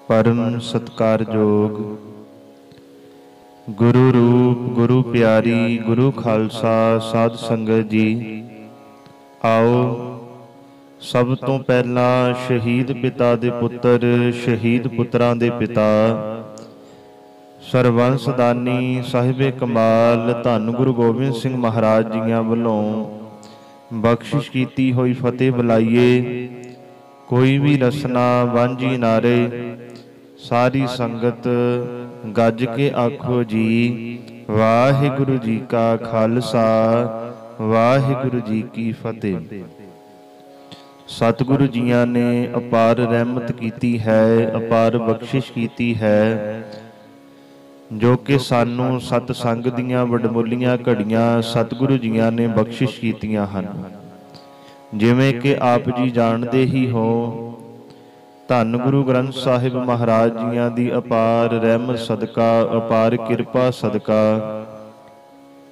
परम सत्कारयोग गुरु रूप गुरु प्यारी गुरु खालसा साध संगत जी। आओ सब तो पहला शहीद पिता दे पुत्र शहीद पुत्रां दे पिता सरबंस दानी साहिबे कमाल धन गुरु गोबिंद सिंह महाराज जियां वल्लों बख्शिश कीती होई फतेह बुलाइए। कोई भी रसना वांझी नारे सारी संगत गज के आखो जी वाहिगुरु जी का खालसा वाहिगुरु जी की फतेह। सतगुरु जियां ने अपार रहमत कीती है, अपार बख्शिश कीती है, जो कि सानू सतसंग दियां वडमुलियां घड़ियां सतगुरु जियां ने बख्शिश कीतियां हन। जिवें कि आप जी जानते ही हो, धन गुरु ग्रंथ साहिब महाराज जियां दी अपार रहमत सदका अपार किरपा सदका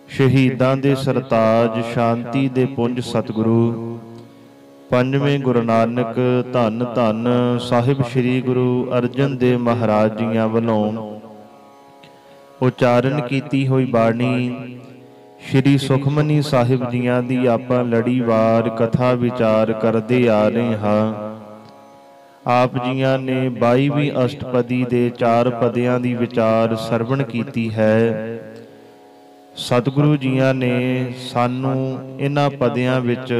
शहीदां दे सरताज शांति दे पुंज सतगुरु पंजवें गुरु नानक धन धन साहिब श्री गुरु अर्जन देव महाराज जियां वल्लों उचारण कीती हुई बाणी श्री सुखमनी साहिब जियां दी आपां लड़ीवार कथा विचार करदे आ रहे हां। आप जियां ने 22ਵੀਂ अष्टपदी दे 4 पदियां दी विचार सरवण कीती है। सतगुरु जियां ने सानू इन्हां पदियां विच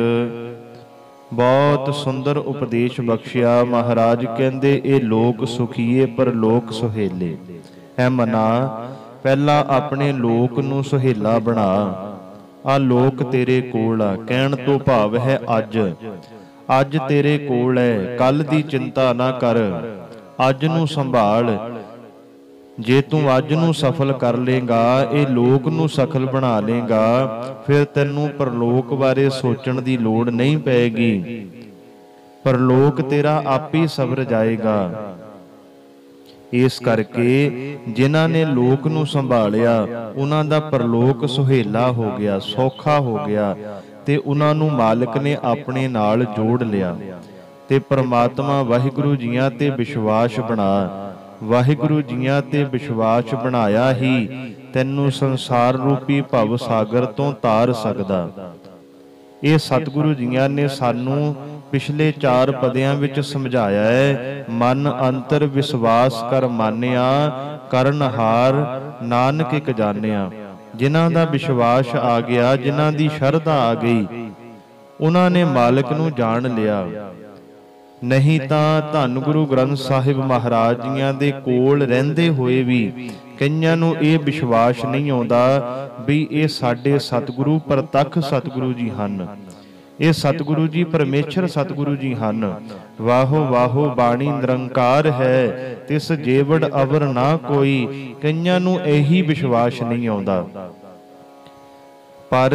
बहुत सुंदर उपदेश बख्शिया। महाराज कहंदे ए लोक सुखीए पर लोक सुहेले। है मना पहला अपने लोक नूं सुहेला बना। आ लोक तेरे कोल आ, कहण तो भाव है अज अज तेरे कोल है, कल दी चिंता ना कर, अज नूं संभाल। जे तू अज नूं सफल कर लेगा, ये लोक नूं सफल बना लेगा, फिर तैनूं परलोक बारे सोचण दी लोड़ नहीं पैगी। परलोक तेरा आप ही सवर जाएगा। इस करके जिन्हां ने लोक नूं संभालिया उन्हां दा परलोक सुहेला हो गया, सौखा हो गया, ते उन्हां नूं मालिक ने अपने नाल जोड़ लिया। ते परमात्मा वाहिगुरु जियां ते विश्वास बना। वाहिगुरु जियां ते विश्वास बनाया ही तैनूं संसार रूपी भव सागर तो तार सकदा। ये सतगुरु जियां ने सानू पिछले 4 पदियां विच समझाया है। मन अंतर विश्वास कर मानिया, करनहार नानक इक जानिया। जिन्हां दा विश्वास आ गया, जिन्हां दी शरधा आ गई, उन्हां ने मालिक नूं जान लिया। नहीं तां धन गुरु ग्रंथ साहिब महाराज जियां दे कोल रहिंदे होए भी कईयां नूं इह विश्वास नहीं आउंदा भी ये साडे सतगुरु प्रतख सतगुरु जी हन, ये सतगुरु जी परमेश्वर सतगुरु जी हन। वाहो वाहो बाणी निरंकार है, तिस जेवड़ अवर ना कोई। कईयां नूं यही विश्वास नहीं आउंदा। पर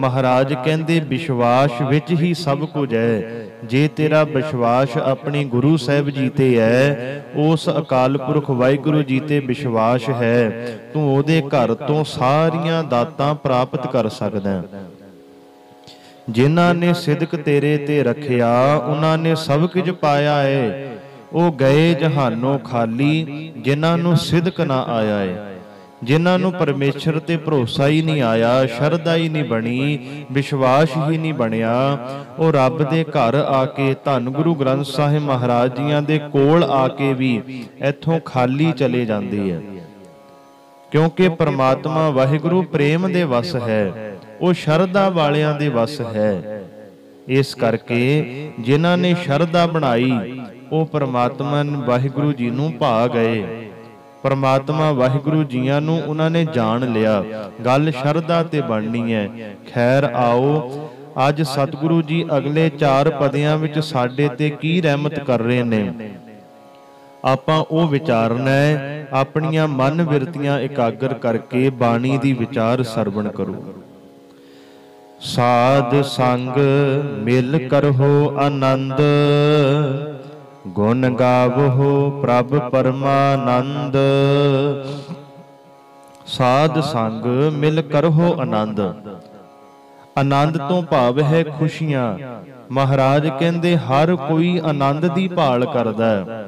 महाराज कहंदे विश्वास विच ही सब कुछ है। जे तेरा विश्वास अपने गुरु साहिब जी ते है, उस अकाल पुरख वाहिगुरु जी ते विश्वास है, तू ओदे घर तो सारियां दातां प्राप्त कर सकदा है। जिन्हां ने सिदक तेरे ते रखिया, उन्हां ने सब कुछ पाया है। वो गए जहानों खाली, जिन्हां नूं सिदक ना आया है। जिन्हां नूं परमेश्वर ते भरोसा ही नहीं आया, शरधा ही नहीं बनी, विश्वास ही नहीं बनिया, वो रब दे घर आके धन गुरु ग्रंथ साहिब महाराज जियां दे कोल आके भी इथों खाली चले जाते हैं। क्योंकि परमात्मा वाहिगुरु प्रेम दे वस है, वो शरधा वालियां दे वस है। इस करके जिन्हां ने शरधा बनाई, वो परमात्मा वाहिगुरु जी नूं भा गए। परमात्मा वाहिगुरु जियां नूं उन्हां ने जान लिया। गल शरधा ते बननी है। खैर आओ अज सतगुरु जी अगले 4 पदियां विच साडे ते की रहमत कर रहे ने, आपां ओ विचारना है। अपनियां मन बिरतियां एकाग्र करके बाणी दी विचार सरवण करो। साध संग मिल करहो आनंद, गुण गावहो प्रभ परमानंद। साध संग मिल करहो आनंद। आनंद तो भाव है खुशियां। महाराज कहंदे हर कोई आनंद दी भाल करदा है।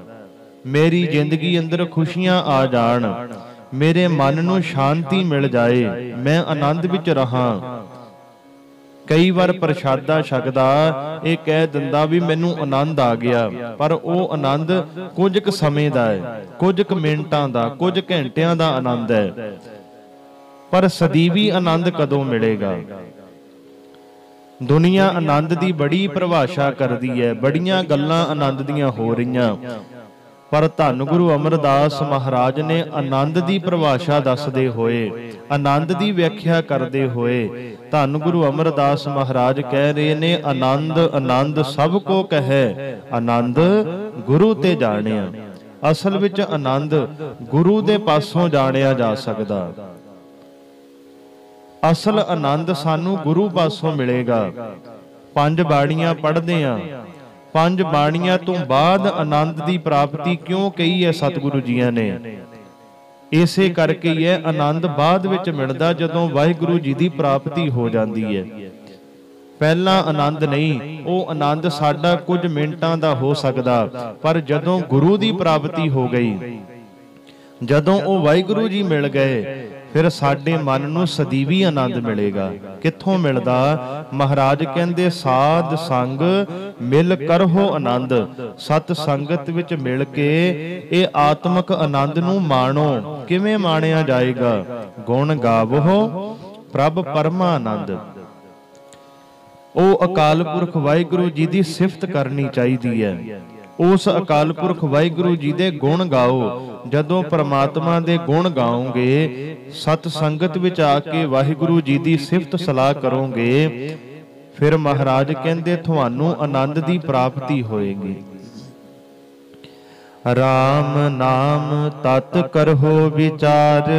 मेरी जिंदगी अंदर खुशियां आ जान, मेरे मन नूं शांति मिल जाए, मैं आनंद विच रहां। कई बार प्रशादा छकदा ये कह दिंदा भी मैनूं आनंद आ गया, पर वो आनंद कुछ क समय दा है, कुछ क मिनटां दा, कुछ घंटियां दा आनंद है, पर सदीवी आनंद कदों मिलेगा? दुनिया आनंद दी बड़ी परिभाषा करदी है, बड़ियां गल्लां आनंद दियां हो रहीआं, पर धन गुरु अमरदास महाराज ने आनंद की परिभाषा दसदे होए, आनंद की व्याख्या करते हुए धन गुरु अमरदास महाराज कह रहे ने, आनंद आनंद सब को कहे, आनंद गुरु ते जानिया। असल विच आनंद गुरु दे पासों जानिया जा सकदा। असल आनंद सानू गुरु पासों मिलेगा। पंज बाणियां पढ़दे आ, पंज बाणियां तो बाद आनंद की प्राप्ति क्यों कही है सतगुरु जियां ने? इसे करके ही आनंद बाद विच मिलदा जदों वाहिगुरु जी की प्राप्ति हो जाती है। पहला आनंद नहीं, वो आनंद साडा कुछ मिनटां दा हो सकदा, पर जदों गुरु की प्राप्ति हो गई, जदों वो वाहिगुरु जी मिल गए, फिर साडे मन नूं सदीवी आनंद मिलेगा। कित्थों मिलदा? महाराज कहंदे साध संग मिल करहो आनंद। सत संगत विच मिल के ये आत्मक आनंद नूं माणो। किवें माणिया जाएगा? गुण गावो प्रभ परमा आनंद। ओ अकाल पुरख वाहिगुरु जी की सिफत करनी चाहिदी है। उस अकाल पुरख वाहिगुरु जी दे गुण गाओ। जदों परमात्मा दे गुण गाओगे, सत संगत विच आके वाहिगुरु जी की सिफत सलाह करोगे, फिर महाराज कहंदे तुहानू आनंद की प्राप्ति होएगी। राम नाम तत करहो विचार,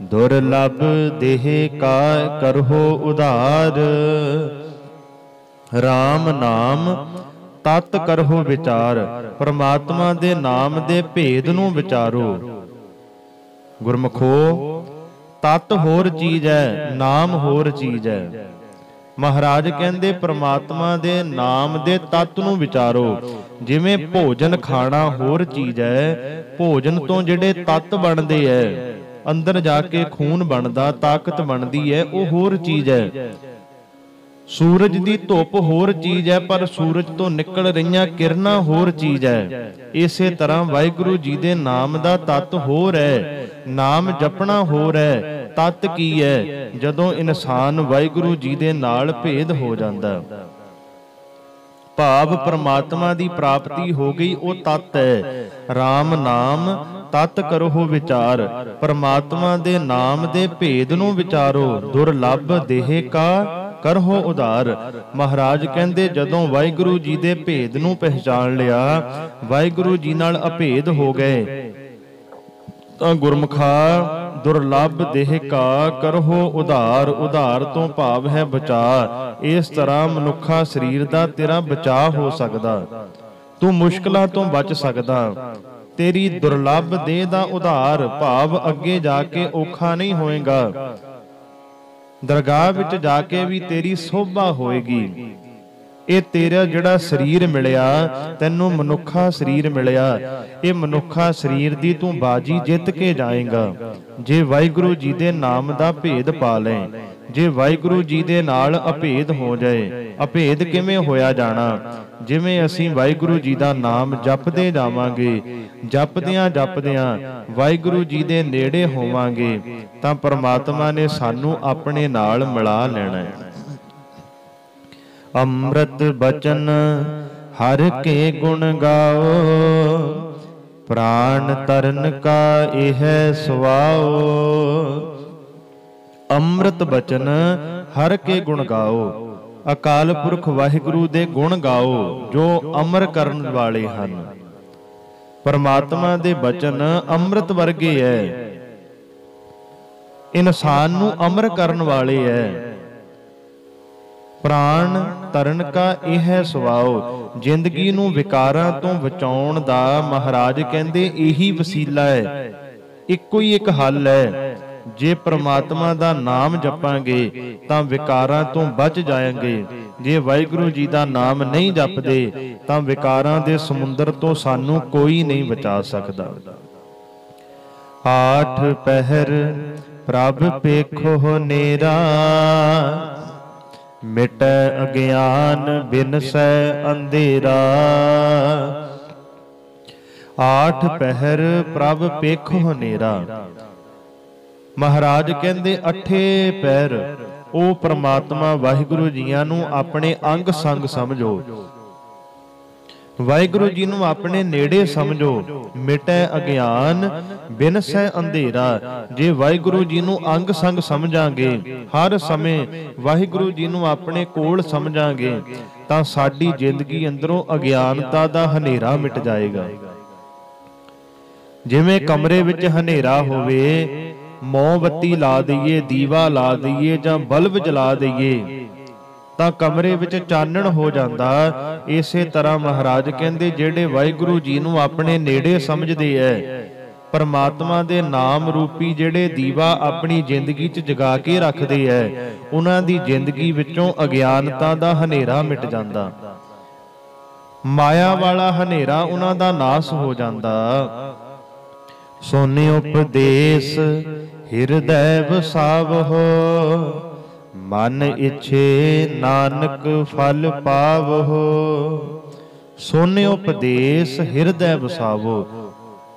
दुर्लभ देह का करहो उधार। राम नाम तत करहो विचार, परमात्मा दे नाम दे भेद नूं विचारो। गुरमुखो, तत होर चीज है, नाम होर चीज है। महाराज कहंदे परमात्मा दे नाम दे तत नूं विचारो। जिवें भोजन खाना होर चीज है, भोजन तो जिहड़े तत बनदे है, अंदर जाके खून बनदा, ताकत बनदी है, वो होर चीज है। सूरज की धुप होर चीज है, पर सूरज तो निकल रही किरणा होर चीज है। इसे तरह वाहिगुरु जी दे नाम दा तत होर है, नाम जपना होर है। तत की है? जदों इंसान वाहिगुरु जी दे नाल भेद हो जाता, भाव परमात्मा की प्राप्ति हो गई, वो तत है। राम नाम तत करहो विचार, परमात्मा दे नाम दे भेद नूं विचारो। दुर्लभ देह का करहो उधार। महाराज कहंदे जदों वाहिगुरु जी दे भेद नूं पहचान लिया, वाहिगुरु जी नाल अभेद हो गए, तां गुरमुखा दुर्लभ देह का करहो उधार। उधार तो भाव है बचा। इस तरह मनुखा शरीर दा तेरा बचा हो सकदा, तू मुश्किलां तो बच सकदा। तेरी दुर्लभ देह दा उधार भाव अगे जाके औखा नहीं होएगा, दरगाह विच जाके भी तेरी शोभा होएगी। ये तेरा जिहड़ा शरीर मिलिया, तैनूं मनुखा शरीर मिलिया, ये मनुखा शरीर दी तू बाजी जित के जाएगा जे वाहिगुरु जी दे नाम दा भेद पा लें, जे वाहिगुरु जी दे नाल अभेद हो जाए। अभेद किवें होया जाना? जिवें असीं वाहिगुरु जी दा नाम जपदे जावांगे, जपदियां जपदियां वाहिगुरु जी दे नेड़े होवांगे, तां परमात्मा ने सानू अपने नाल मिला लेना है। अमृत बचन हर के गुण गाओ, प्राण तरन का यह सुवाओ। अमृत बचन हर के गुण गाओ। अकाल पुरख वाहिगुरु दे गुण गाओ जो अमर करन वाले हन। परमात्मा दे बचन अमृत वर्गे है, इंसान नू अमर करन वाले है। प्राण तरन का यह सुवाओ, जिंदगी नू विकारां तो बचाउण दा महाराज कहंदे यही वसीला है, इक्को ही एक हल है। जे परमात्मा दा नाम जपांगे तां विकारां तो बच जाएंगे। जे वाहिगुरू जी दा नाम नहीं जपदे तां विकारां दे समुंदर तो सानू कोई नहीं बचा सकदा। आठ पहर प्रभ पेखो नेरा, मिटै अज्ञान बिनसै अंधेरा। आठ पहर प्रभ पेखो नेरा। महाराज कहंदे अठे पैर ਉਹ परमात्मा वाहिगुरु जीआं नूं अपने अंग संग समझो, वाहिगुरु जी नूं अपने नेड़े समझो। मिटै अज्ञान बिनसै अंधेरा। जे वाहिगुरु जी नूं अंग संग समझांगे, हर समय वाहिगुरु जी नूं अपने कोल समझांगे, तां साडी जिंदगी अंदरों अज्ञानता दा हनेरा मिट जाएगा। जिवें कमरे विच हनेरा होवे, मोमबत्ती ला दईए, दीवा ला दईए जां बल्ब जला दईए तां कमरे विच चानण हो जांदा। इसे तरह महाराज कहंदे जेड़े वाहिगुरु जी नूं अपने नेड़े समझदे ऐ, परमात्मा दे नाम रूपी जेड़े दीवा अपनी जिंदगी च जगा के रखदे ऐ, उन्हां दी जिंदगी विचों अज्ञानता दा हनेरा मिट जांदा। माया वाला हनेरा उन्हां दा नाश हो जांदा। सोने उपदेश हिरदै वसावहो, मन इच्छे नानक फल पावहो। सोने उपदेश हिरदै वसावो।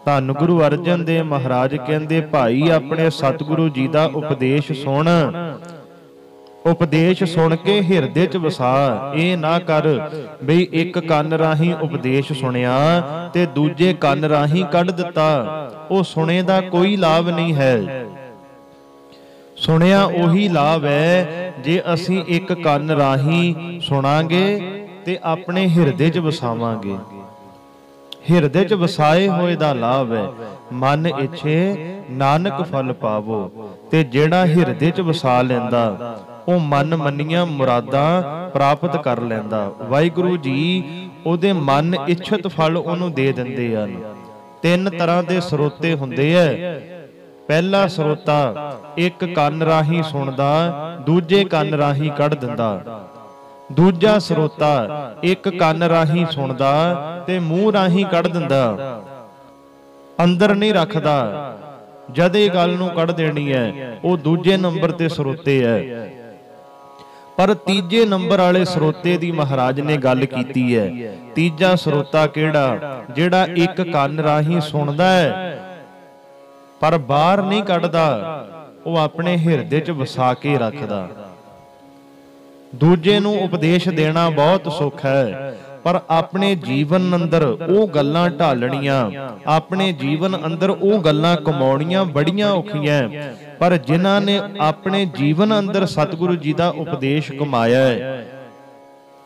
धन गुरु अर्जन देव महाराज कहंदे भाई अपने सतगुरु जी दा उपदेश सुन, उपदेश सुन के हिरदे च वसा। ये ना कर बई एक कंन राही उपदेश सुनिया ते दूजे कंन राही कढ़ दिता, वो सुने दा कोई लाभ नहीं है। सुनिया ओही लाभ है जे असी एक कंन राही सुनांगे ते अपने हिरदे च वसावांगे। हिरदे च वसाए होए दा लाभ है। मन इच्छे नानक फल पावो। ते जेड़ा हिरदे च वसा लैंदा ਉਹ ਮਨ ਮੰਨੀਆਂ ਮੁਰਾਦਾਂ ਪ੍ਰਾਪਤ ਕਰ ਲੈਂਦਾ। ਵਾਹਿਗੁਰੂ ਜੀ ਉਹਦੇ ਮਨ ਇੱਛਤ ਫਲ ਉਹਨੂੰ ਦੇ ਦਿੰਦੇ ਹਨ। ਤਿੰਨ ਤਰ੍ਹਾਂ ਦੇ ਸਰੋਤੇ ਹੁੰਦੇ ਐ। ਪਹਿਲਾ ਸਰੋਤਾ ਇੱਕ ਕੰਨ ਰਾਹੀਂ ਸੁਣਦਾ, ਦੂਜੇ ਕੰਨ ਰਾਹੀਂ ਕੱਢ ਦਿੰਦਾ। ਦੂਜਾ ਸਰੋਤਾ ਇੱਕ ਕੰਨ ਰਾਹੀਂ ਸੁਣਦਾ ਤੇ ਮੂੰਹ ਰਾਹੀਂ ਕੱਢ ਦਿੰਦਾ, ਅੰਦਰ ਨਹੀਂ ਰੱਖਦਾ। ਜਦ ਇਹ ਗੱਲ ਨੂੰ ਕੱਢ ਦੇਣੀ ਹੈ ਉਹ ਦੂਜੇ ਨੰਬਰ ਤੇ ਸਰੋਤੇ ਐ। पर तीजे नंबर वाले सरोते दी महाराज ने गल कीती है। तीजा सरोता केड़ा? जेड़ा एक कान राही सुनदा है पर बाहर नहीं कढ़दा, वो अपने हिरदे च वसा के रखदा। दूजे नूं उपदेश देना बहुत सौखा है पर अपने जीवन अंदर वो गल्लां ढालणियां, अपने जीवन अंदर वो गल्लां कमाउणियां बड़ियां औखियां। पर जिन्हां ने अपने जीवन अंदर सतगुरु जी का उपदेश कमाया है,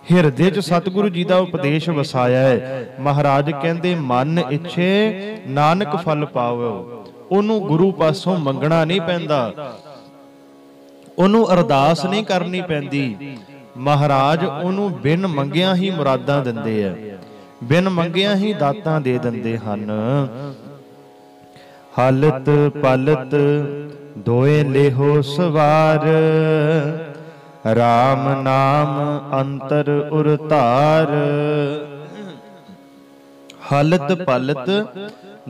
हिरदे च सतगुरु जी का उपदेश वसाया है, महाराज कहंदे मन इच्छे नानक फल पावो। उन्हों गुरु पासों मंगना नहीं पैंदा, उन्हों अरदास नहीं करनी पैंदी। महाराज उन्हों बिन मंगिया ही मुरादां दिंदे आ, बिन मंगिया ही दातां दे दिंदे हन। हालत पलत दोए लेहो सवार, राम नाम अंतर उरतार। हलत पलत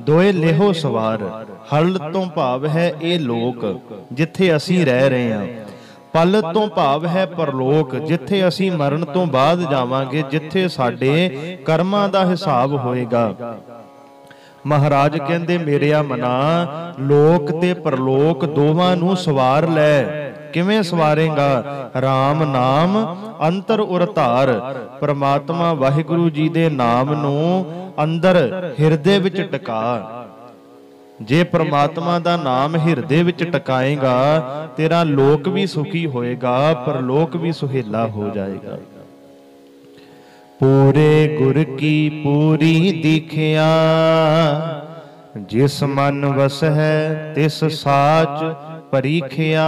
दोए लेहो सवार। हल तो भाव है ये लोक जिथे असी रह रहे हैं, पल तो भाव है परलोक जिथे असी मरण तो बाद जावांगे, जिथे साडे कर्मां दा हिसाब होएगा। महाराज कहंदे मेरेया मना लोक ते परलोक दोवां नूं सवार लै। किवें सवारेगा? राम नाम अंतर उरतार। परमात्मा वाहिगुरु जी दे नाम नूं अंदर हिरदे विच टका। जे परमात्मा दा नाम हिरदे विच टकाएगा तेरा लोक भी सुखी होएगा, परलोक भी सुहेला हो जाएगा। पूरे गुर की पूरी दीखिया, जिस मन वस है तिस साच परीखिया।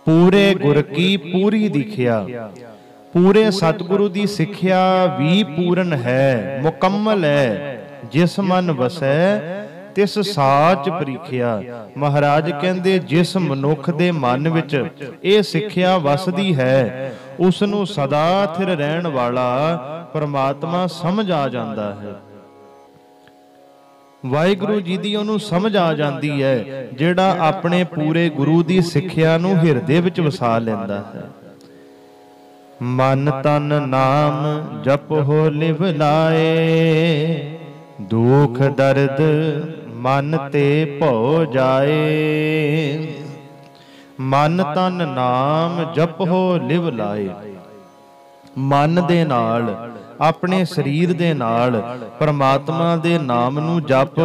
पूरे गुर की पूरी दीखिया, पूरे सतगुरु दी सिक्ख्या भी पूर्ण है, मुकम्मल है। जिस मन वसै ਤਿਸ ਸਾਚ ਪ੍ਰੀਖਿਆ। ਮਹਾਰਾਜ ਕਹਿੰਦੇ ਜਿਸ ਮਨੁੱਖ ਦੇ ਮਨ ਵਿੱਚ ਇਹ ਸਿੱਖਿਆ ਵਸਦੀ ਹੈ, ਉਸ ਨੂੰ ਸਦਾ ਥਿਰ ਰਹਿਣ ਵਾਲਾ ਪਰਮਾਤਮਾ ਸਮਝ ਆ ਜਾਂਦਾ ਹੈ। ਵਾਹਿਗੁਰੂ ਜੀ ਦੀ ਉਹਨੂੰ ਸਮਝ ਆ ਜਾਂਦੀ ਹੈ ਜਿਹੜਾ ਆਪਣੇ ਪੂਰੇ ਗੁਰੂ ਦੀ ਸਿੱਖਿਆ ਨੂੰ ਹਿਰਦੇ ਵਿੱਚ ਵਸਾ ਲੈਂਦਾ ਹੈ। ਮਨ ਤਨ ਨਾਮ ਜਪੋ ਲਿਵ ਲਾਏ, ਦੁਖ ਦਰਦ ਮਨ ਤੇ ਭਉ ਜਾਏ। ਮਨ ਤਨ ਨਾਮ ਜਪੋ ਲਿਵ ਲਾਏ। ਮਨ ਦੇ ਨਾਲ, ਆਪਣੇ ਸਰੀਰ ਦੇ ਨਾਲ ਪਰਮਾਤਮਾ ਦੇ ਨਾਮ ਨੂੰ ਜਪ,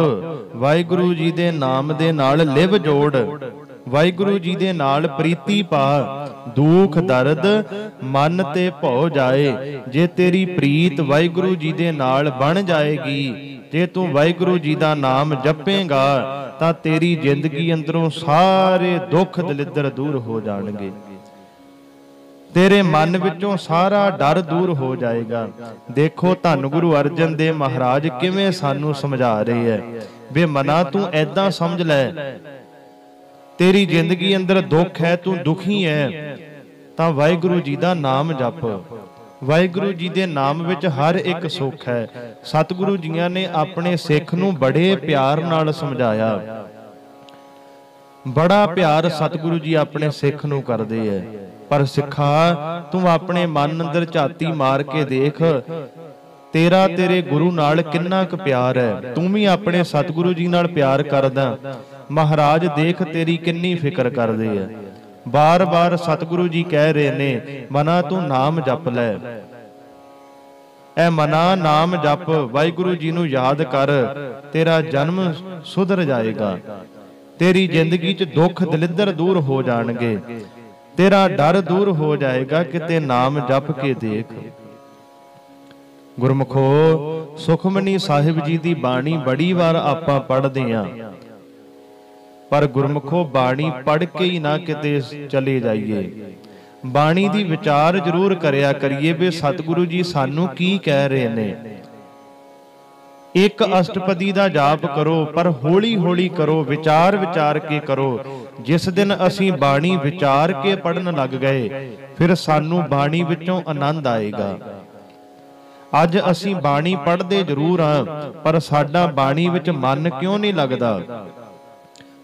ਵਾਹਿਗੁਰੂ ਜੀ ਦੇ ਨਾਮ ਦੇ ਨਾਲ ਲਿਵ ਜੋੜ, ਵਾਹਿਗੁਰੂ ਜੀ ਦੇ ਨਾਲ ਪ੍ਰੀਤੀ ਪਾ, ਦੁੱਖ ਦਰਦ ਮਨ ਤੇ ਭਉ ਜਾਏ। ਜੇ ਤੇਰੀ ਪ੍ਰੀਤ ਵਾਹਿਗੁਰੂ ਜੀ ਦੇ ਨਾਲ ਬਣ ਜਾਏਗੀ, ਜੇ ਤੂੰ ਵਾਹਿਗੁਰੂ ਜੀ ਦਾ ਨਾਮ ਜਪੇਂਗਾ ਤਾਂ ਤੇਰੀ ਜ਼ਿੰਦਗੀ ਅੰਦਰੋਂ ਸਾਰੇ ਦੁੱਖ ਦਲਿੱਦਰ ਦੂਰ ਹੋ ਜਾਣਗੇ। ਤੇਰੇ ਮਨ ਵਿੱਚੋਂ ਸਾਰਾ ਡਰ ਦੂਰ ਹੋ ਜਾਏਗਾ। ਦੇਖੋ ਧੰਨ ਗੁਰੂ ਅਰਜਨ ਦੇਵ ਮਹਾਰਾਜ ਕਿਵੇਂ ਸਾਨੂੰ ਸਮਝਾ ਰਹੇ ਹੈ ਵੀ ਮਨਾ ਤੂੰ ਐਦਾਂ ਸਮਝ ਲੈ, ਤੇਰੀ ਜ਼ਿੰਦਗੀ ਅੰਦਰ ਦੁੱਖ ਹੈ, ਤੂੰ ਦੁਖੀ ਹੈ, ਤਾਂ ਵਾਹਿਗੁਰੂ ਜੀ ਦਾ ਨਾਮ ਜਪ। ਵਾਹਿਗੁਰੂ ਜੀ ਦੇ ਨਾਮ ਵਿੱਚ ਹਰ ਇੱਕ ਸੁੱਖ ਹੈ। ਸਤਿਗੁਰੂ ਜੀਆਂ ਨੇ ਆਪਣੇ ਸਿੱਖ ਨੂੰ ਬੜੇ ਪਿਆਰ ਨਾਲ ਸਮਝਾਇਆ। ਬੜਾ ਪਿਆਰ ਸਤਿਗੁਰੂ ਜੀ ਆਪਣੇ ਸਿੱਖ ਨੂੰ ਕਰਦੇ ਹੈ। ਪਰ ਸਿੱਖਾ ਤੂੰ ਆਪਣੇ ਮਨ ਅੰਦਰ ਝਾਤੀ ਮਾਰ ਕੇ ਦੇਖ, ਤੇਰਾ ਤੇਰੇ ਗੁਰੂ ਨਾਲ ਕਿੰਨਾ ਕੁ ਪਿਆਰ ਹੈ। ਤੂੰ ਵੀ ਆਪਣੇ ਸਤਿਗੁਰੂ ਜੀ ਨਾਲ ਪਿਆਰ ਕਰਦਾ। ਮਹਾਰਾਜ ਦੇਖ ਤੇਰੀ ਕਿੰਨੀ ਫਿਕਰ ਕਰਦੇ ਆ। ਬਾਰ-ਬਾਰ ਸਤਿਗੁਰੂ ਜੀ ਕਹਿ ਰਹੇ ਨੇ ਮਨਾ ਤੂੰ ਨਾਮ ਜਪ ਲੈ। ਐ ਮਨਾ ਨਾਮ ਜਪ, ਵਾਹਿਗੁਰੂ ਜੀ ਨੂੰ ਯਾਦ ਕਰ, ਤੇਰਾ ਜਨਮ ਸੁਧਰ ਜਾਏਗਾ। ਤੇਰੀ ਜ਼ਿੰਦਗੀ 'ਚ ਦੁੱਖ ਦਲਿੱਦਰ ਦੂਰ ਹੋ ਜਾਣਗੇ, ਤੇਰਾ ਡਰ ਦੂਰ ਹੋ ਜਾਏਗਾ। ਕਿਤੇ ਨਾਮ ਜਪ ਕੇ ਦੇਖ। ਗੁਰਮੁਖੋ, ਸੁਖਮਨੀ ਸਾਹਿਬ ਜੀ ਦੀ ਬਾਣੀ ਬੜੀ ਵਾਰ ਆਪਾਂ ਪੜ੍ਹਦੇ ਆਂ, ਪਰ ਗੁਰਮੁਖੋ ਬਾਣੀ ਪੜ੍ਹ ਕੇ ਹੀ ਨਾ ਕਿਤੇ ਚਲੇ ਜਾਈਏ। ਬਾਣੀ ਦੀ ਵਿਚਾਰ ਜ਼ਰੂਰ ਕਰਿਆ ਕਰੀਏ ਵੀ ਸਤਿਗੁਰੂ ਜੀ ਸਾਨੂੰ ਕੀ ਕਹਿ ਰਹੇ ਨੇ। ਇੱਕ ਅਸ਼ਟਪਦੀ ਦਾ ਜਾਪ ਕਰੋ, ਪਰ ਹੌਲੀ ਹੌਲੀ ਕਰੋ, ਵਿਚਾਰ ਵਿਚਾਰ ਕੇ ਕਰੋ। ਜਿਸ ਦਿਨ ਅਸੀਂ ਬਾਣੀ ਵਿਚਾਰ ਕੇ ਪੜਨ ਲੱਗ ਗਏ, ਫਿਰ ਸਾਨੂੰ ਬਾਣੀ ਵਿੱਚੋਂ ਆਨੰਦ ਆਏਗਾ। ਅੱਜ ਅਸੀਂ ਬਾਣੀ ਪੜ੍ਹਦੇ ਜ਼ਰੂਰ ਹਾਂ, ਪਰ ਸਾਡਾ ਬਾਣੀ ਵਿੱਚ ਮਨ ਕਿਉਂ ਨਹੀਂ ਲੱਗਦਾ?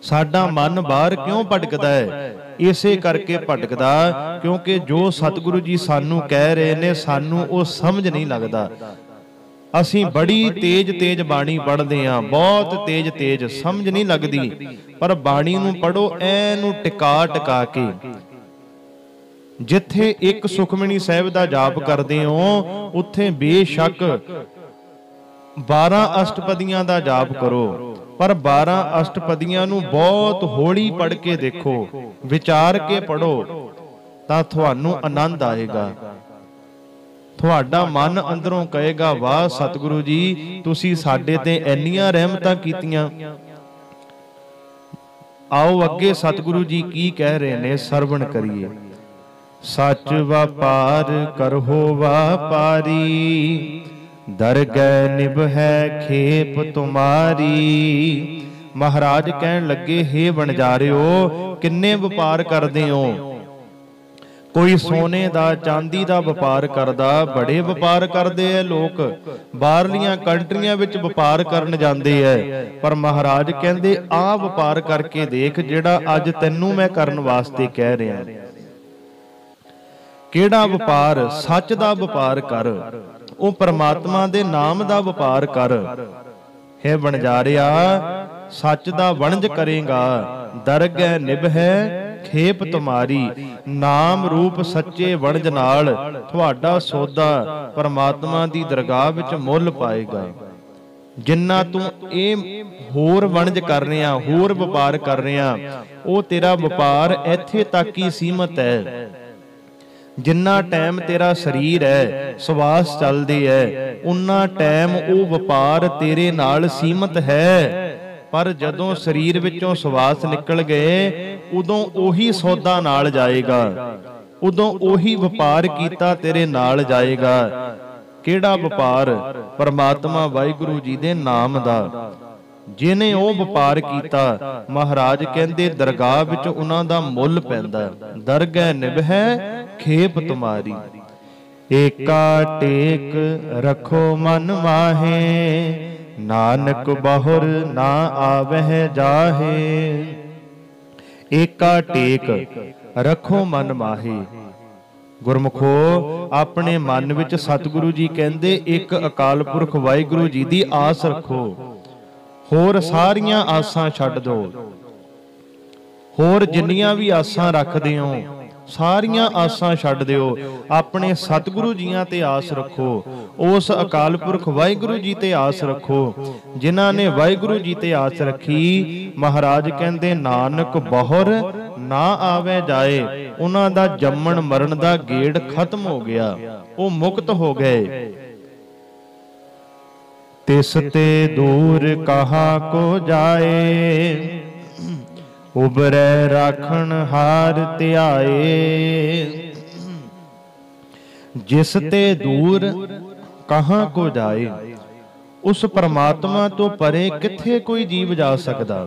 ਸਾਡਾ ਮਨ ਬਾਹਰ ਕਿਉਂ ਭਟਕਦਾ ਹੈ? ਇਸੇ ਕਰਕੇ ਭਟਕਦਾ ਕਿਉਂਕਿ ਜੋ ਸਤਿਗੁਰੂ ਜੀ ਸਾਨੂੰ ਕਹਿ ਰਹੇ ਨੇ ਸਾਨੂੰ ਉਹ ਸਮਝ ਨਹੀਂ ਲੱਗਦਾ। ਅਸੀਂ ਬੜੀ ਤੇਜ਼ ਬਾਣੀ ਪੜ੍ਹਦੇ ਹਾਂ, ਬਹੁਤ ਤੇਜ਼ ਸਮਝ ਨਹੀਂ ਲੱਗਦੀ। ਪਰ ਬਾਣੀ ਨੂੰ ਪੜ੍ਹੋ ਐਨੂੰ ਟਿਕਾ ਕੇ। ਜਿੱਥੇ ਇੱਕ ਸੁਖਮਨੀ ਸਾਹਿਬ ਦਾ ਜਾਪ ਕਰਦੇ ਹੋ, ਉੱਥੇ ਬੇਸ਼ੱਕ 12 ਅਸ਼ਟਪਦੀਆਂ ਦਾ ਜਾਪ ਕਰੋ, ਪਰ 12 ਅਸ਼ਟਪਦੀਆਂ ਨੂੰ ਬਹੁਤ ਹੌਲੀ ਪੜ੍ਹ ਕੇ ਦੇਖੋ, ਵਿਚਾਰ ਕੇ ਪੜ੍ਹੋ, ਤਾਂ ਤੁਹਾਨੂੰ ਆਨੰਦ ਆਏਗਾ। ਤੁਹਾਡਾ ਮਨ ਅੰਦਰੋਂ ਕਹੇਗਾ ਵਾਹ ਸਤਿਗੁਰੂ ਜੀ, ਤੁਸੀਂ ਸਾਡੇ ਤੇ ਇੰਨੀਆਂ ਰਹਿਮਤਾਂ ਕੀਤੀਆਂ। ਆਓ ਅੱਗੇ ਸਤਿਗੁਰੂ ਜੀ ਕੀ ਕਹਿ ਰਹੇ ਨੇ, ਸਰਵਣ ਕਰੀਏ। ਸੱਚ ਵਪਾਰ ਕਰਹੁ ਵਾਪਾਰੀ, ਦਰਗਹਿ ਨਿਭੈ ਖੇਪ ਤੁਮਾਰੀ। ਮਹਾਰਾਜ ਕਹਿਣ ਲੱਗੇ, ਹੇ ਵਣਜਾਰਿਓ, ਕਿੰਨੇ ਵਪਾਰ ਕਰਦੇ ਹੋ? ਕੋਈ ਸੋਨੇ ਦਾ, ਚਾਂਦੀ ਦਾ ਵਪਾਰ ਕਰਦਾ, ਬੜੇ ਵਪਾਰ ਕਰਦੇ ਐ ਲੋਕ, ਬਾਹਰਲੀਆਂ ਕੰਟਰੀਆਂ ਵਿੱਚ ਵਪਾਰ ਕਰਨ ਜਾਂਦੇ ਐ। ਪਰ ਮਹਾਰਾਜ ਕਹਿੰਦੇ ਆਹ ਵਪਾਰ ਕਰਕੇ ਦੇਖ ਜਿਹੜਾ ਅੱਜ ਤੈਨੂੰ ਮੈਂ ਕਰਨ ਵਾਸਤੇ ਕਹਿ ਰਿਹਾ। ਕਿਹੜਾ ਵਪਾਰ? ਸੱਚ ਦਾ ਵਪਾਰ ਕਰ, ਉਹ ਪਰਮਾਤਮਾ ਦੇ ਨਾਮ ਦਾ ਵਪਾਰ ਕਰ। ਹੈ ਵਣਜਾਰਿਆ, ਸੱਚ ਦਾ ਵਣਜ ਕਰੇਗਾ, ਦਰਗਹਿ ਨਿਭੈ ਖੇਪ ਤੁਮਾਰੀ। ਨਾਮ ਰੂਪ ਸੱਚੇ ਵਣਜ ਨਾਲ ਤੁਹਾਡਾ ਸੌਦਾ ਪਰਮਾਤਮਾ ਦੀ ਦਰਗਾਹ ਵਿੱਚ ਮੁੱਲ ਪਾਏਗਾ। ਜਿੰਨਾ ਤੂੰ ਇਹ ਹੋਰ ਵਣਜ ਕਰ ਰਿਹਾ, ਹੋਰ ਵਪਾਰ ਕਰ ਰਿਹਾ, ਉਹ ਤੇਰਾ ਵਪਾਰ ਇੱਥੇ ਤੱਕ ਹੀ ਸੀਮਤ ਹੈ। ਜਿੰਨਾ ਟਾਈਮ ਤੇਰਾ ਸਰੀਰ ਹੈ, ਸਵਾਸ ਚੱਲਦੇ ਹੈ, ਉਨਾ ਟਾਈਮ ਉਹ ਵਪਾਰ ਤੇਰੇ ਨਾਲ ਸੀਮਤ ਹੈ। ਪਰ ਜਦੋਂ ਸਰੀਰ ਵਿੱਚੋਂ ਸਵਾਸ ਨਿਕਲ ਗਏ, ਉਦੋਂ ਉਹੀ ਸੌਦਾ ਨਾਲ ਜਾਏਗਾ, ਉਦੋਂ ਉਹੀ ਵਪਾਰ ਕੀਤਾ ਤੇਰੇ ਨਾਲ ਜਾਏਗਾ। ਕਿਹੜਾ ਵਪਾਰ? ਪਰਮਾਤਮਾ ਵਾਹਿਗੁਰੂ ਜੀ ਦੇ ਨਾਮ ਦਾ। ਜਿਹਨੇ ਉਹ ਵਪਾਰ ਕੀਤਾ, ਮਹਾਰਾਜ ਕਹਿੰਦੇ ਦਰਗਾਹ ਵਿੱਚ ਉਹਨਾਂ ਦਾ ਮੁੱਲ ਪੈਂਦਾ। ਦਰਗਹਿ ਨਿਭੈ ਖੇਪ ਤੁਮਾਰੀ, ਏਕਾ ਟੇਕ ਰੱਖੋ ਮਨ ਮਾਹੇ, ਨਾਨਕ ਬਹੁਰ ਨਾ ਆਵਹਿ ਜਾਹੇ। ਏਕਾ ਟੇਕ ਰੱਖੋ ਮਨ ਮਾਹੇ। ਗੁਰਮੁਖੋ, ਆਪਣੇ ਮਨ ਵਿੱਚ ਸਤਿਗੁਰੂ ਜੀ ਕਹਿੰਦੇ ਇੱਕ ਅਕਾਲ ਪੁਰਖ ਵਾਹਿਗੁਰੂ ਜੀ ਦੀ ਆਸ ਰੱਖੋ। ਹੋਰ ਸਾਰੀਆਂ ਆਸਾਂ ਛੱਡ ਦਿਓ। ਹੋਰ ਜਿੰਨੀਆਂ ਵੀ ਆਸਾਂ ਰੱਖਦੇ ਹੋ ਸਾਰੀਆਂ ਆਸਾਂ ਛੱਡ ਦਿਓ। ਆਪਣੇ ਸਤਿਗੁਰੂ ਜੀਆਂ ਤੇ ਆਸ ਰੱਖੋ। ਉਸ ਅਕਾਲ ਪੁਰਖ ਵਾਹਿਗੁਰੂ ਜੀ ਤੇ ਆਸ ਰੱਖੋ। ਜਿਨ੍ਹਾਂ ਨੇ ਵਾਹਿਗੁਰੂ ਜੀ ਤੇ ਆਸ ਰੱਖੀ, ਮਹਾਰਾਜ ਕਹਿੰਦੇ ਨਾਨਕ ਬਹੁਰ ਨਾ ਆਵੇ ਜਾਏ। ਉਹਨਾਂ ਦਾ ਜੰਮਣ ਮਰਨ ਦਾ ਗੇੜ ਖਤਮ ਹੋ ਗਿਆ, ਉਹ ਮੁਕਤ ਹੋ ਗਏ। ਤਿਸ ਤੇ ਦੂਰ ਕਹਾ ਕੋ ਜਾਏ, ਉਬਰੈ ਰਾਖਣ ਹਾਰ ਧਿਆਏ। ਜਿਸ ਤੇ ਦੂਰ ਕਹਾਂ ਕੋ ਜਾਏ, ਉਸ ਪਰਮਾਤਮਾ ਤੋਂ ਪਰੇ ਕਿੱਥੇ ਕੋਈ ਜੀਵ ਜਾ ਸਕਦਾ।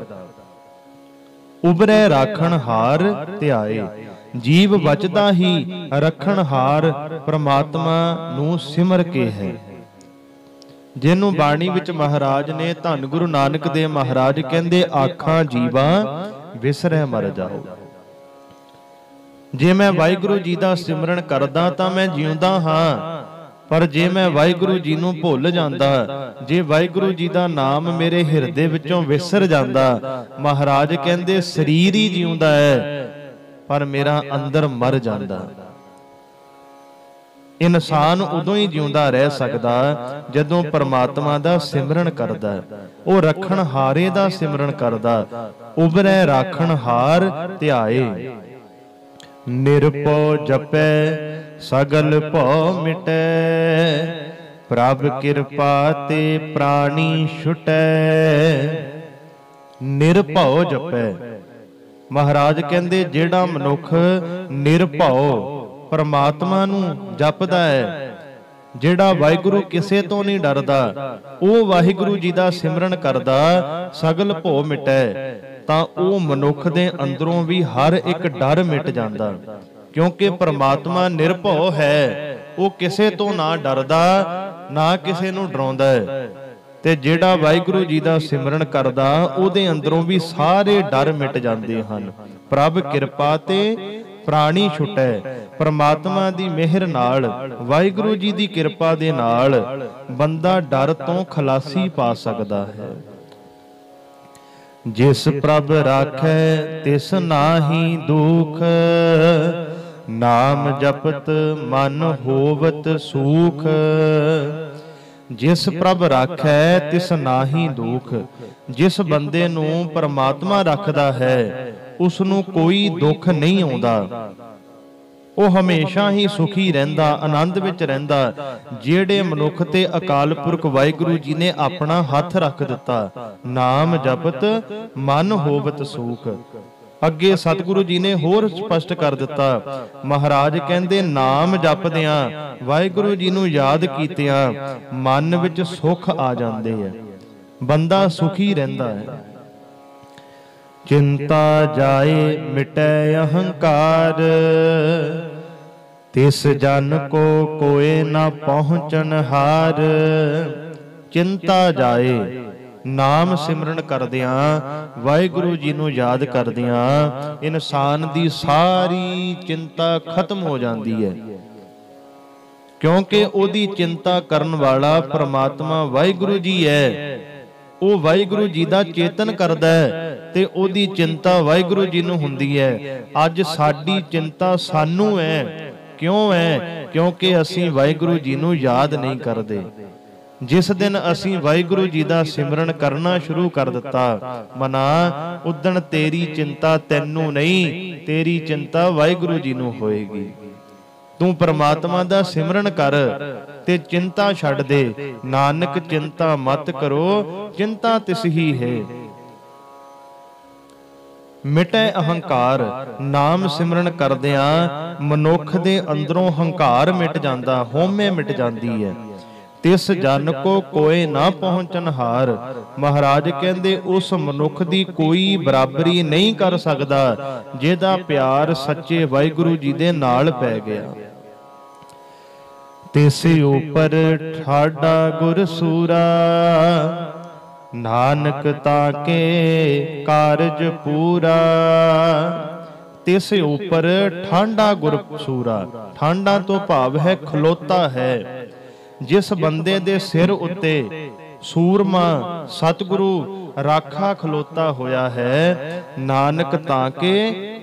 ਉਬਰੈ ਰਾਖਣ ਹਾਰ ਧਿਆਏ, ਜੀਵ ਬਚਦਾ ਹੀ ਰੱਖਣ ਹਾਰ ਪਰਮਾਤਮਾ ਨੂੰ ਸਿਮਰ ਕੇ ਹੈ। ਜਿਹਨੂੰ ਬਾਣੀ ਵਿੱਚ ਮਹਾਰਾਜ ਨੇ, ਧੰਨ ਗੁਰੂ ਨਾਨਕ ਦੇਵ ਮਹਾਰਾਜ ਕਹਿੰਦੇ, ਆਖਾਂ ਜੀਵਾ ਵਿਸਰੈ ਮਰ ਜਾਓ। ਜੇ ਮੈਂ ਵਾਹਿਗੁਰੂ ਜੀ ਦਾ ਸਿਮਰਨ ਕਰਦਾ ਤਾਂ ਮੈਂ ਜਿਉਂਦਾ ਹਾਂ, ਪਰ ਜੇ ਮੈਂ ਵਾਹਿਗੁਰੂ ਜੀ ਨੂੰ ਭੁੱਲ ਜਾਂਦਾ, ਜੇ ਵਾਹਿਗੁਰੂ ਜੀ ਦਾ ਨਾਮ ਮੇਰੇ ਹਿਰਦੇ ਵਿੱਚੋਂ ਵਿਸਰ ਜਾਂਦਾ, ਮਹਾਰਾਜ ਕਹਿੰਦੇ ਸਰੀਰ ਹੀ ਜਿਉਂਦਾ ਹੈ ਪਰ ਮੇਰਾ ਅੰਦਰ ਮਰ ਜਾਂਦਾ। ਇਨਸਾਨ ਉਦੋਂ ਹੀ ਜਿਉਂਦਾ ਰਹਿ ਸਕਦਾ ਜਦੋਂ ਪਰਮਾਤਮਾ ਦਾ ਸਿਮਰਨ ਕਰਦਾ, ਉਹ ਰੱਖਣ ਹਾਰੇ ਦਾ ਸਿਮਰਨ ਕਰਦਾ। ਉਬਰੈ ਰਾਖਣ ਹਾਰ ਧਿਆਏ, ਨਿਰਭਉ ਜਪੈ ਸਗਲ ਭਉ ਮਿਟੈ, ਪ੍ਰਭ ਕਿਰਪਾ ਤੇ ਪ੍ਰਾਣੀ ਛੁਟੈ। ਨਿਰਭਉ ਜਪੈ, ਮਹਾਰਾਜ ਕਹਿੰਦੇ ਜਿਹੜਾ ਮਨੁੱਖ ਨਿਰਭਉ ਪਰਮਾਤਮਾ ਨੂੰ ਜਪਦਾ ਹੈ, ਜਿਹੜਾ ਵਾਹਿਗੁਰੂ ਕਿਸੇ ਤੋਂ ਨਹੀਂ ਡਰਦਾ, ਉਹ ਵਾਹਿਗੁਰੂ ਜੀ ਦਾ ਸਿਮਰਨ ਕਰਦਾ, ਸਗਲ ਭਉ ਮਿਟੈ, ਤਾਂ ਉਹ ਮਨੁੱਖ ਦੇ ਅੰਦਰੋਂ ਵੀ ਹਰ ਇੱਕ ਡਰ ਮਿਟ ਜਾਂਦਾ। ਕਿਉਂਕਿ ਪਰਮਾਤਮਾ ਨਿਰਭਉ ਹੈ, ਉਹ ਕਿਸੇ ਤੋਂ ਨਾ ਡਰਦਾ ਨਾ ਕਿਸੇ ਨੂੰ ਡਰਾਉਂਦਾ ਹੈ। ਤੇ ਜਿਹੜਾ ਵਾਹਿਗੁਰੂ ਜੀ ਦਾ ਸਿਮਰਨ ਕਰਦਾ, ਉਹਦੇ ਅੰਦਰੋਂ ਵੀ ਸਾਰੇ ਡਰ ਮਿਟ ਜਾਂਦੇ ਹਨ। ਪ੍ਰਭ ਕਿਰਪਾ ਤੇ ਪ੍ਰਾਣੀ ਛੁਟੈ, ਪਰਮਾਤਮਾ ਦੀ ਮਿਹਰ ਨਾਲ, ਵਾਹਿਗੁਰੂ ਜੀ ਦੀ ਕਿਰਪਾ ਦੇ ਨਾਲ ਬੰਦਾ ਡਰ ਤੋਂ ਖਲਾਸੀ ਪਾ ਸਕਦਾ ਹੈ। ਜਿਸ ਪ੍ਰਭ ਰਾਖੈ ਤਿਸ ਨਾਹੀ ਦੁਖ, ਨਾਮ ਜਪਤ ਮਨ ਹੋਵਤ ਸੂਖ। ਜਿਸ ਪ੍ਰਭ ਰਾਖੈ ਤਿਸ ਨਾਹੀ ਦੁਖ, ਜਿਸ ਬੰਦੇ ਨੂੰ ਪਰਮਾਤਮਾ ਰੱਖਦਾ ਹੈ ਉਸ ਨੂੰ ਕੋਈ ਦੁੱਖ ਨਹੀਂ ਆਉਂਦਾ, ਉਹ ਹਮੇਸ਼ਾ ਹੀ ਸੁਖੀ ਰਹਿੰਦਾ, ਆਨੰਦ ਵਿੱਚ ਰਹਿੰਦਾ। ਜਿਹੜੇ ਮਨੁੱਖ ਤੇ ਅਕਾਲ ਪੁਰਖ ਵਾਹਿਗੁਰੂ ਜੀ ਨੇ ਆਪਣਾ ਹੱਥ ਰੱਖ ਦਿੱਤਾ, ਨਾਮ ਜਪਤ ਮਨ ਹੋਵਤ ਸੂਖ। ਅੱਗੇ ਸਤਿਗੁਰੂ ਜੀ ਨੇ ਹੋਰ ਸਪਸ਼ਟ ਕਰ ਦਿੱਤਾ, ਮਹਾਰਾਜ ਕਹਿੰਦੇ ਨਾਮ ਜਪਦਿਆਂ, ਵਾਹਿਗੁਰੂ ਜੀ ਨੂੰ ਯਾਦ ਕੀਤਿਆਂ ਮਨ ਵਿੱਚ ਸੁੱਖ ਆ ਜਾਂਦੇ ਹੈ, ਬੰਦਾ ਸੁਖੀ ਰਹਿੰਦਾ ਹੈ। ਚਿੰਤਾ ਜਾਏ ਮਿਟੈ ਅਹੰਕਾਰ, ਤਿਸ ਜਨ ਕੋ ਕੋਏ ਨਾ ਪਹੁੰਚਨ ਹਾਰ। ਚਿੰਤਾ ਜਾਏ, ਨਾਮ ਸਿਮਰਨ ਕਰਦਿਆਂ, ਵਾਹਿਗੁਰੂ ਜੀ ਨੂੰ ਯਾਦ ਕਰਦਿਆਂ ਇਨਸਾਨ ਦੀ ਸਾਰੀ ਚਿੰਤਾ ਖਤਮ ਹੋ ਜਾਂਦੀ ਹੈ। ਕਿਉਂਕਿ ਉਹਦੀ ਚਿੰਤਾ ਕਰਨ ਵਾਲਾ ਪਰਮਾਤਮਾ ਵਾਹਿਗੁਰੂ ਜੀ ਹੈ। ਉਹ ਵਾਹਿਗੁਰੂ ਜੀ ਦਾ ਚੇਤਨ ਕਰਦਾ ਹੈ ਤੇ ਉਹਦੀ ਚਿੰਤਾ ਵਾਹਿਗੁਰੂ ਜੀ ਨੂੰ ਹੁੰਦੀ ਹੈ। ਅੱਜ ਸਾਡੀ ਚਿੰਤਾ ਸਾਨੂੰ ਹੈ। ਕਿਉਂ ਹੈ? ਕਿਉਂਕਿ ਅਸੀਂ ਵਾਹਿਗੁਰੂ ਜੀ ਨੂੰ ਯਾਦ ਨਹੀਂ ਕਰਦੇ। ਜਿਸ ਦਿਨ ਅਸੀਂ ਵਾਹਿਗੁਰੂ ਜੀ ਦਾ ਸਿਮਰਨ ਕਰਨਾ ਸ਼ੁਰੂ ਕਰ ਦਿੱਤਾ, ਮਨਾ ਉਦਣ ਤੇਰੀ ਚਿੰਤਾ ਤੈਨੂੰ ਨਹੀਂ, ਤੇਰੀ ਚਿੰਤਾ ਵਾਹਿਗੁਰੂ ਜੀ ਨੂੰ ਹੋਏਗੀ। ਤੂੰ ਪਰਮਾਤਮਾ ਦਾ ਸਿਮਰਨ ਕਰ ਤੇ ਚਿੰਤਾ ਛੱਡ ਦੇ। ਨਾਨਕ ਚਿੰਤਾ ਮਤ ਕਰੋ, ਚਿੰਤਾ ਤਿਸ ਹੀ ਹੈ। ਮਿਟੈ ਅਹੰਕਾਰ, ਨਾਮ ਸਿਮਰਨ ਕਰਦਿਆਂ ਮਨੁੱਖ ਦੇ ਅੰਦਰੋਂ ਹੰਕਾਰ ਮਿਟ ਜਾਂਦਾ, ਹਉਮੈ ਮਿਟ ਜਾਂਦੀ ਹੈ। तिस जन को कोई ना पहुंचनहार। महाराज कहते उस मनुख की कोई बराबरी नहीं कर सकता जिहदा प्यार सच्चे वाहिगुरु जी दे नाल पै गया। तिस ऊपर ठाडा गुर सूरा, नानक ताके कारज पूरा। तिस ऊपर ठांडा गुर सूरा, ठांडा तो भाव है खलोता है। जिस बंदे दे सिर उत्ते सूरमा सतगुरु राखा खलोता होया है, नानक ताके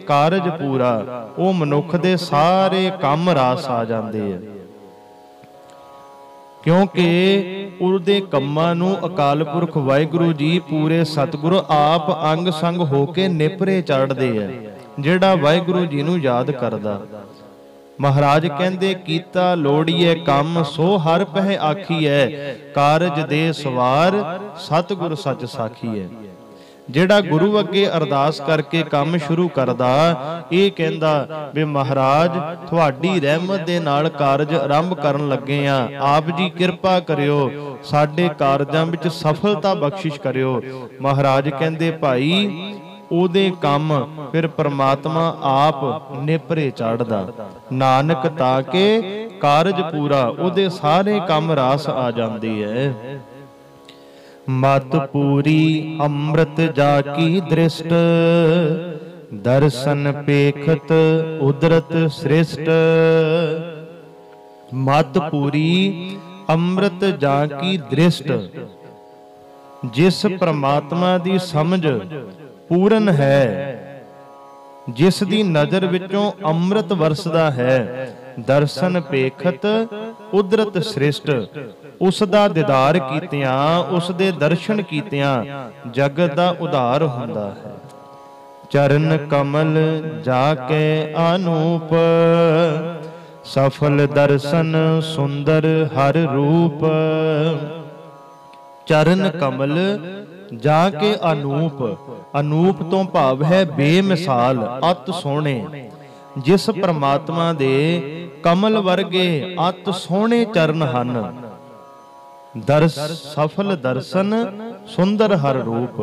कारज पूरा, वो मनुख दे सारे काम रास आ जाते हैं। क्योंकि उहदे कम्मां नूं अकाल पुरख वाहिगुरु जी पूरे सतगुरु आप अंग संग होके नेपरे चाढ़दे है। जिहड़ा वाहिगुरु जी नूं याद करदा, महाराज कहते कीता लोड़िए काम सो हर पह आखीए, कारज दे सवार सतगुर सच साखी है। जिहड़ा गुरु अगे अरदास करके काम शुरू करदा, ये कहंदा भी महाराज तुहाडी रहमत दे नाल कारज आरंभ करन लगे आ, आप जी किरपा करियो, साडे कारजां विच सफलता बख्शिश करियो। महाराज कहंदे भाई ਉਹਦੇ ਕੰਮ ਫਿਰ परमात्मा आप नेपरे चाढ़दा। नानक ताके कारज पूरा, ਉਹਦੇ ਸਾਰੇ ਕੰਮ ਰਾਸ ਆ ਜਾਂਦੇ ਹੈ। मत पूरी अमृत जाकी दृष्ट, दर्शन पेखत उदरत श्रेष्ठ। मत पूरी अमृत जाकी दृष्ट, जिस परमात्मा दी समझ पूरन है, जिस दी नजर विचों अमृत वरसदा है, दर्शन पेखत उदरत श्रेष्ठ। उस दा दीदार कीतियां, उस दे दर्शन कीतियां जगत दा उधार हुंदा है। चरण कमल जाके अनूप, सफल दर्शन सुंदर हर रूप। चरण कमल जाके अनूप, अनूप तो भाव है बेमिसाल, अत सोहणे। जिस परमात्मा दे कमल वर्गे अत सोहणे चरण हन, सफल दर्शन सुंदर हर रूप।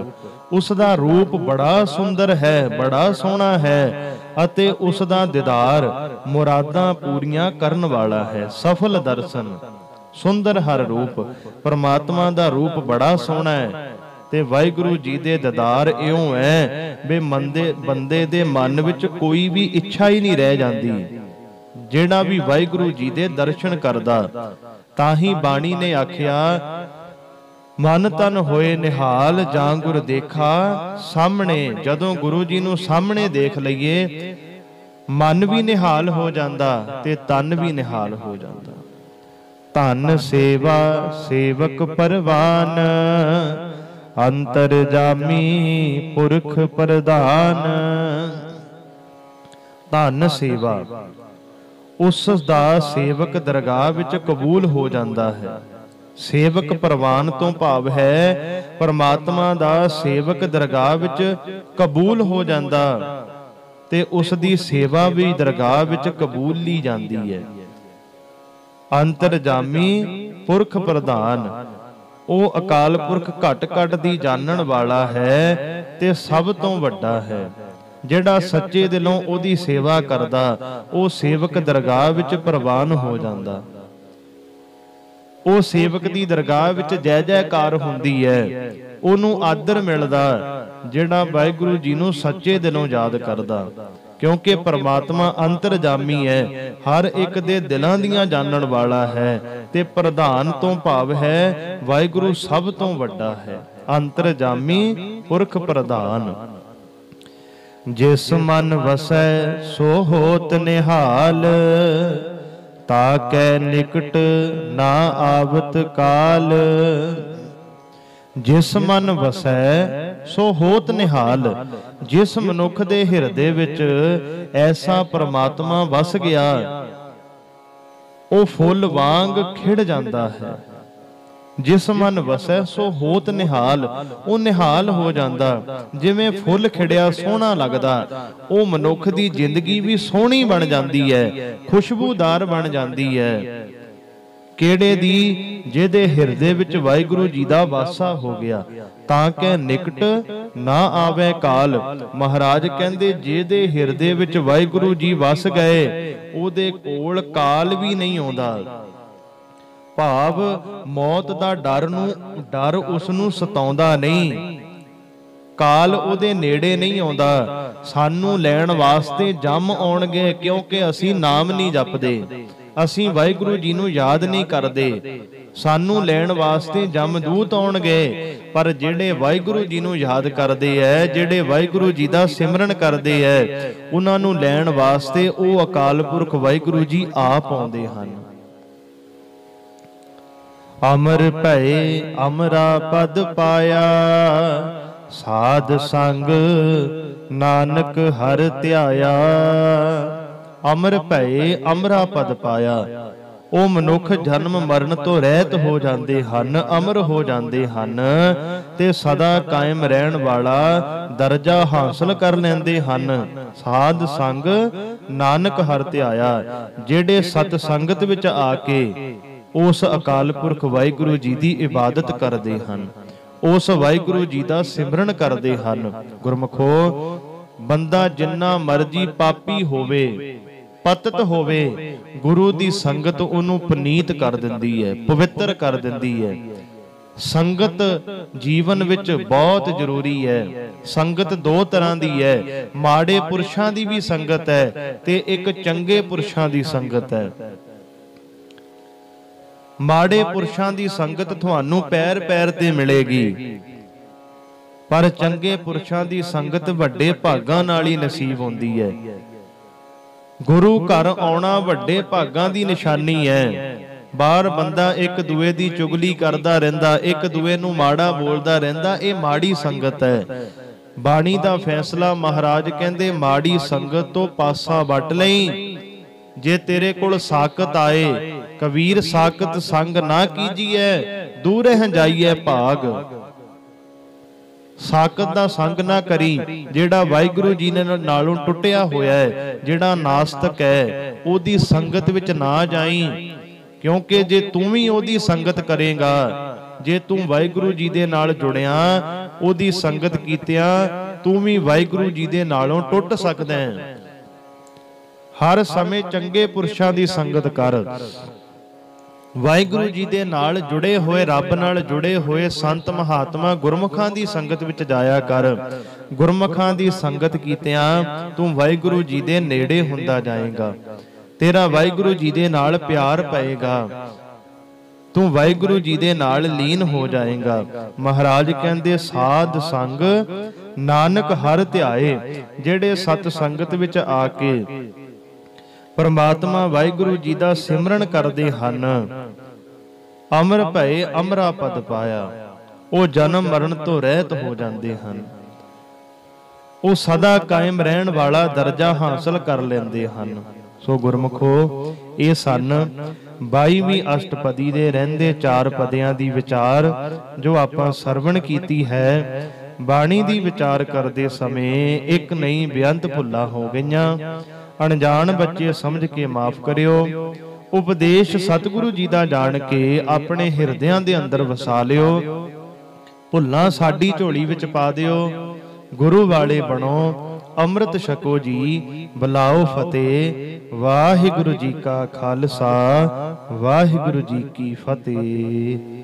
उसदा रूप बड़ा सुंदर है, बड़ा सोहना है, अते उसदा दीदार मुरादां पूरियां करन वाला है। सफल दर्शन सुंदर हर रूप, परमात्मा दा रूप बड़ा सोहना है ते वाहिगुरु जी दे दीदार इउं है भी बंदे दे मन विच कोई भी इच्छा ही नहीं रह जाती। जिहड़ा भी वाहिगुरु जी दे दर्शन करदा, ताही बाणी ने आखिया मन तन होए निहाल, जां गुर देखा सामने। जदों गुरु जी नूं सामने देख लईए, मन भी निहाल हो जांदा ते तन भी निहाल हो जांदा। धन सेवा सेवक परवान, अंतर जामी पुरख प्रधान। धन सेवा, उस दा सेवक दरगाह विच कबूल हो जाता है। सेवक परवान तो भाव है परमात्मा दा सेवक दरगाह विच कबूल हो जाता, ते उस दी सेवा भी दरगाह विच कबूल ली जाती है। अंतर जामी पुरख प्रधान, ਉਹ ਅਕਾਲ ਪੁਰਖ ਘਟ ਘਟ ਦੀ ਜਾਣਨ ਵਾਲਾ ਹੈ ਤੇ ਸਭ ਤੋਂ ਵੱਡਾ ਹੈ। ਜਿਹੜਾ ਸੱਚੇ ਦਿਲੋਂ ਉਹਦੀ ਸੇਵਾ ਕਰਦਾ, ਉਹ ਸੇਵਕ ਦਰਗਾਹ ਵਿੱਚ ਪ੍ਰਵਾਨ ਹੋ ਜਾਂਦਾ। ਉਹ ਸੇਵਕ ਦੀ ਦਰਗਾਹ ਵਿੱਚ ਜੈ ਜੈਕਾਰ ਹੁੰਦੀ ਹੈ, ਉਹਨੂੰ ਆਦਰ ਮਿਲਦਾ ਜਿਹੜਾ ਵਾਹਿਗੁਰੂ ਜੀ ਨੂੰ ਸੱਚੇ ਦਿਲੋਂ ਯਾਦ ਕਰਦਾ। क्योंकि परमात्मा अंतरजामी है, हर एक दे दिलां दियां जानन वाला है, ते प्रधान तो भाव है वाहिगुरु सब तो वड्डा है। अंतरजामी पुरख प्रधान, जिस मन वसै सो होत निहाल, ताकै निकट ना आवत काल। जिस मन वसै सो होत निहाल, जिस मनुख दे हिरदे विच ऐसा परमात्मा वस गया, वो फुल वांग खिड़ जाता है। जिस मन वसै सो होत निहाल, वो निहाल हो जाता, जिवें फुल खिड़िया सोहना लगदा, वो मनुख दी जिंदगी भी सोहनी बन जाती है, खुशबूदार बन जाती है। केड़े दी ਜਿਹਦੇ ਹਿਰਦੇ ਵਿੱਚ ਵਾਹਿਗੁਰੂ ਜੀ ਦਾ ਵਾਸਾ ਹੋ ਗਿਆ, ਤਾਂ ਕਿ ਨਿਕਟ ਨਾ ਆਵੇ ਕਾਲ। ਮਹਾਰਾਜ ਕਹਿੰਦੇ ਜਿਹਦੇ ਹਿਰਦੇ ਵਿੱਚ ਵਾਹਿਗੁਰੂ ਜੀ ਵਸ ਗਏ, ਉਹਦੇ ਕੋਲ ਕਾਲ ਵੀ ਨਹੀਂ ਆਉਂਦਾ। ਭਾਵ ਮੌਤ ਦਾ ਡਰ ਉਸ ਨੂੰ ਸਤਾਉਂਦਾ ਨਹੀਂ, ਕਾਲ ਉਹਦੇ ਨੇੜੇ ਨਹੀਂ ਆਉਂਦਾ। ਸਾਨੂੰ ਲੈਣ ਵਾਸਤੇ ਜੰਮ ਆਉਣਗੇ, ਕਿਉਂਕਿ ਅਸੀਂ ਨਾਮ ਨਹੀਂ ਜਪਦੇ, ਅਸੀਂ ਵਾਹਿਗੁਰੂ ਜੀ ਨੂੰ ਯਾਦ ਨਹੀਂ ਕਰਦੇ। ਸਾਨੂੰ ਲੈਣ ਵਾਸਤੇ ਜਮਦੂਤ ਆਉਣਗੇ, ਪਰ ਜਿਹੜੇ ਵਾਹਿਗੁਰੂ ਜੀ ਨੂੰ ਯਾਦ ਕਰਦੇ ਐ, ਜਿਹੜੇ ਵਾਹਿਗੁਰੂ ਜੀ ਦਾ ਸਿਮਰਨ ਕਰਦੇ ਐ, ਉਹਨਾਂ ਨੂੰ ਲੈਣ ਵਾਸਤੇ ਉਹ ਅਕਾਲ ਪੁਰਖ ਵਾਹਿਗੁਰੂ ਜੀ ਆਪ ਆਉਂਦੇ ਹਨ। ਅਮਰ ਭਏ ਅਮਰਾ ਪਦ ਪਾਇਆ, ਸਾਧ ਸੰਗ ਨਾਨਕ ਹਰਿ ਧਿਆਇਆ। ਅਮਰ ਭਏ ਅਮਰਾ ਪਦ ਪਾਇਆ, ਉਹ ਮਨੁੱਖ ਜਨਮ ਮਰਨ ਤੋਂ ਰਹਿਤ ਹੋ ਜਾਂਦੇ ਹਨ, ਅਮਰ ਹੋ ਜਾਂਦੇ ਹਨ, ਤੇ ਸਦਾ ਕਾਇਮ ਰਹਿਣ ਵਾਲਾ ਦਰਜਾ ਹਾਸਲ ਕਰ ਲੈਂਦੇ ਹਨ। ਸਾਧ ਸੰਗ ਨਾਨਕ ਹਰਿ ਧਿਆਇਆ, ਜਿਹੜੇ ਸਤ ਸੰਗਤ ਵਿੱਚ ਆ ਕੇ ਉਸ ਅਕਾਲ ਪੁਰਖ ਵਾਹਿਗੁਰੂ ਜੀ ਦੀ ਇਬਾਦਤ ਕਰਦੇ ਹਨ, ਉਸ ਵਾਹਿਗੁਰੂ ਜੀ ਦਾ ਸਿਮਰਨ ਕਰਦੇ ਹਨ। ਗੁਰਮੁਖੋ, ਬੰਦਾ ਜਿੰਨਾ ਮਰਜੀ ਪਾਪੀ ਹੋਵੇ, ਪਤਿਤ ਹੋਵੇ, ਗੁਰੂ ਦੀ ਸੰਗਤ ਉਹਨੂੰ ਪੁਨੀਤ ਕਰ ਦਿੰਦੀ ਹੈ, ਪਵਿੱਤਰ ਕਰ ਦਿੰਦੀ ਹੈ। ਸੰਗਤ ਜੀਵਨ ਵਿੱਚ ਬਹੁਤ ਜ਼ਰੂਰੀ ਹੈ। ਸੰਗਤ ਦੋ ਤਰ੍ਹਾਂ ਦੀ ਹੈ, ਮਾੜੇ ਪੁਰਸ਼ਾਂ ਦੀ ਵੀ ਸੰਗਤ ਹੈ ਤੇ ਇੱਕ ਚੰਗੇ ਪੁਰਸ਼ਾਂ ਦੀ ਸੰਗਤ ਹੈ। ਮਾੜੇ ਪੁਰਸ਼ਾਂ ਦੀ ਸੰਗਤ ਤੁਹਾਨੂੰ ਪੈਰ ਪੈਰ ਤੇ ਮਿਲੇਗੀ, ਪਰ ਚੰਗੇ ਪੁਰਸ਼ਾਂ ਦੀ ਸੰਗਤ ਵੱਡੇ ਭਾਗਾਂ ਨਾਲ ਹੀ ਨਸੀਬ ਹੁੰਦੀ ਹੈ। ਗੁਰੂ ਘਰ ਆਉਣਾ ਵੱਡੇ ਭਾਗਾਂ ਦੀ ਨਿਸ਼ਾਨੀ ਹੈ। ਬਾਹਰ ਬੰਦਾ ਇੱਕ ਦੂਏ ਦੀ ਚੁਗਲੀ ਕਰਦਾ ਰਹਿੰਦਾ, ਇੱਕ ਦੂਏ ਨੂੰ ਮਾੜਾ ਬੋਲਦਾ ਰਹਿੰਦਾ, ਇਹ ਮਾੜੀ ਸੰਗਤ ਹੈ। ਬਾਣੀ ਦਾ ਫੈਸਲਾ ਮਹਾਰਾਜ ਕਹਿੰਦੇ, ਮਾੜੀ ਸੰਗਤ ਤੋਂ ਪਾਸਾ ਵੱਟ ਲਈ। ਜੇ ਤੇਰੇ ਕੋਲ ਸਾਕਤ ਆਏ, ਕਬੀਰ ਸਾਕਤ ਸੰਗ ਨਾ ਕੀਜੀਐ, ਦੂਰਹਿ ਜਾਈਐ ਭਾਗ। ਸਾਕਤ ਦਾ ਸੰਗ ਨਾ ਕਰੀ। ਜਿਹੜਾ ਵਾਹਿਗੁਰੂ ਜੀ ਨੇ ਨਾਲੋਂ ਟੁੱਟਿਆ ਹੋਇਆ ਹੈ, ਜਿਹੜਾ ਨਾਸਤਕ ਹੈ, ਉਹਦੀ ਸੰਗਤ ਵਿੱਚ ਨਾ ਜਾਈ, ਕਿਉਂਕਿ ਜੇ ਤੂੰ ਵੀ ਉਹਦੀ ਸੰਗਤ ਕਰੇਗਾ, ਜੇ ਤੂੰ ਵਾਹਿਗੁਰੂ ਜੀ ਦੇ ਨਾਲ ਜੁੜਿਆ, ਉਹਦੀ ਸੰਗਤ ਕੀਤਿਆਂ, ਤੂੰ ਵੀ ਵਾਹਿਗੁਰੂ ਜੀ ਦੇ ਨਾਲੋਂ ਟੁੱਟ ਸਕਦਾ ਹੈ। ਹਰ ਸਮੇਂ ਚੰਗੇ ਪੁਰਸ਼ਾਂ ਦੀ ਸੰਗਤ ਕਰ। ਵਾਹਿਗੁਰੂ ਜੀ ਦੇ ਨਾਲ ਜੁੜੇ ਹੋਏ, ਰੱਬ ਨਾਲ ਜੁੜੇ ਹੋਏ ਸੰਤ ਮਹਾਤਮਾ ਗੁਰਮੁਖਾਂ ਦੀ ਸੰਗਤ ਵਿੱਚ ਜਾਇਆ ਕਰ। ਗੁਰਮੁਖਾਂ ਦੀ ਸੰਗਤ ਕੀਤਿਆਂ ਤੂੰ ਵਾਹਿਗੁਰੂ ਜੀ ਦੇ ਨੇੜੇ ਹੁੰਦਾ ਜਾਏਗਾ, ਤੇਰਾ ਵਾਹਿਗੁਰੂ ਜੀ ਦੇ ਨਾਲ ਪਿਆਰ ਪਏਗਾ, ਤੂੰ ਵਾਹਿਗੁਰੂ ਜੀ ਦੇ ਨਾਲ ਲੀਨ ਹੋ ਜਾਏਗਾ। ਮਹਾਰਾਜ ਕਹਿੰਦੇ, ਸਾਧ ਸੰਗ ਨਾਨਕ ਹਰਿ ਧਿਆਏ, ਜਿਹੜੇ ਸਤ ਸੰਗਤ ਵਿੱਚ ਆ ਕੇ ਪਰਮਾਤਮਾ ਵਾਹਿਗੁਰੂ ਜੀ ਦਾ ਸਿਮਰਨ ਕਰਦੇ ਹਨ, ਅਮਰ ਭਏ ਅਮਰਾ ਪਦ ਪਾਇਆ, ਉਹ ਜਨਮ ਮਰਨ ਤੋਂ ਰਹਿਤ ਹੋ ਜਾਂਦੇ ਹਨ, ਉਹ ਸਦਾ ਕਾਇਮ ਰਹਿਣ ਵਾਲਾ ਦਰਜਾ ਹਾਸਲ ਕਰ ਲੈਂਦੇ ਹਨ। ਸੋ ਗੁਰਮੁਖੋ, ਇਹ ਸਨ 22ਵੀਂ ਅਸ਼ਟਪਦੀ ਦੇ ਰਹਿੰਦੇ 4 ਪਦਿਆਂ ਦੀ ਵਿਚਾਰ ਜੋ ਆਪਾਂ ਸਰਵਣ ਕੀਤੀ ਹੈ। ਬਾਣੀ ਦੀ ਵਿਚਾਰ ਕਰਦੇ ਸਮੇਂ ਇੱਕ ਨਹੀਂ ਬੇਅੰਤ ਭੁੱਲਾਂ ਹੋ ਗਈਆਂ। ਅਣਜਾਣ ਬੱਚੇ ਸਮਝ ਕੇ ਮਾਫ ਕਰਿਓ। ਉਪਦੇਸ਼ ਸਤਿਗੁਰੂ ਜੀ ਦਾ ਜਾਣ ਕੇ ਆਪਣੇ ਹਿਰਦਿਆਂ ਦੇ ਅੰਦਰ ਵਸਾ ਲਿਓ। ਭੁੱਲਾਂ ਸਾਡੀ ਝੋਲੀ ਵਿੱਚ ਪਾ ਦਿਓ। ਗੁਰੂ ਵਾਲੇ ਬਣੋ, ਅੰਮ੍ਰਿਤ ਛਕੋ ਜੀ, ਬੁਲਾਓ ਫਤਿਹ। ਵਾਹਿਗੁਰੂ ਜੀ ਕਾ ਖਾਲਸਾ, ਵਾਹਿਗੁਰੂ ਜੀ ਕੀ ਫਤਿਹ।